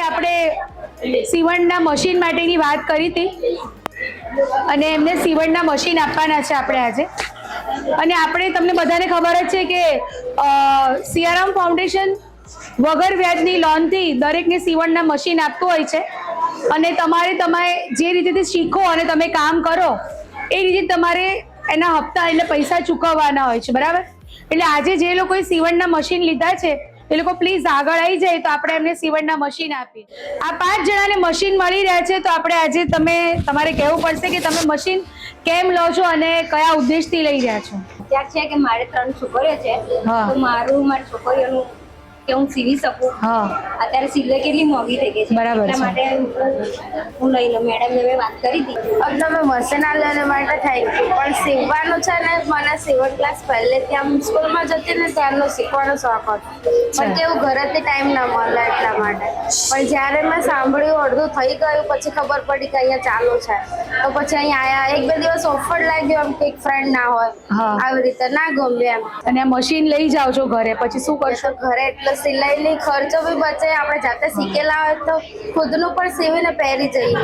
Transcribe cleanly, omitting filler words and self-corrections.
આપણે સીવણના મશીન માટેની વાત કરી હતી અને એમને સીવણના મશીન આપવાના છે આપણે આજે. અને આપણે તમને બધાને ખબર જ છે કે સિયારામ ફાઉન્ડેશન વગર વ્યાજની લોનથી દરેકને સીવણના મશીન આપતું હોય છે. અને તમે જે રીતેથી શીખો અને તમે કામ કરો એ રીતે તમારે એના હપ્તા એટલે પૈસા ચૂકવવાના હોય છે, બરાબર? એટલે આજે જે લોકોએ સીવણના મશીન લીધા છે એ લોકો પ્લીઝ આગળ આવી જાય તો આપણે એમને સીવણના મશીન આપીએ. આ 5 જણાને મશીન મળી રહ્યા છે તો આપણે આજે તમારે કહેવું પડશે કે તમે મશીન કેમ લો છો અને કયા ઉદ્દેશથી લઈ રહ્યા છો. ત્યાં છે કે મારે 3 છોકરીઓ છે તો મારી છોકરીઓનું કે હું સીવી શકું. અત્યારે સિલાઈ કેટલી મોંઘી થઈ ગઈ છે, એટલા માટે હું લઈ લઉં. મેડમ મેં વાત કરી હતી તમે મશીન લેવા માટે થઈ પણ સીવવાનું છે ને, મને સીવણ ક્લાસ પહેલેથી આમ સ્કૂલમાં જતી ને ત્યારનો શીખવાનો શોખ હતો, પણ કેવું ઘરેથી ટાઈમ ના મળે એટલા માટે. પણ જ્યારે મેં સાંભળ્યું અડધું થઈ ગયું પછી ખબર પડી કે અહીંયા ચાલુ છે તો પછી અહીંયા આવ્યા. 1-2 દિવસ ઓફર લાગ્યો એમ કે એક ફ્રેન્ડ ના હોય આવી રીતે ના ગમે એમ. અને આ મશીન લઈ જાઓ છો ઘરે, પછી શું કરશો? ઘરે એટલે સિલાઈની ખર્ચો બી બચે, આપણે જાતે શીખેલા હોય તો ખુદનું પણ સીવીને પહેરી જઈએ.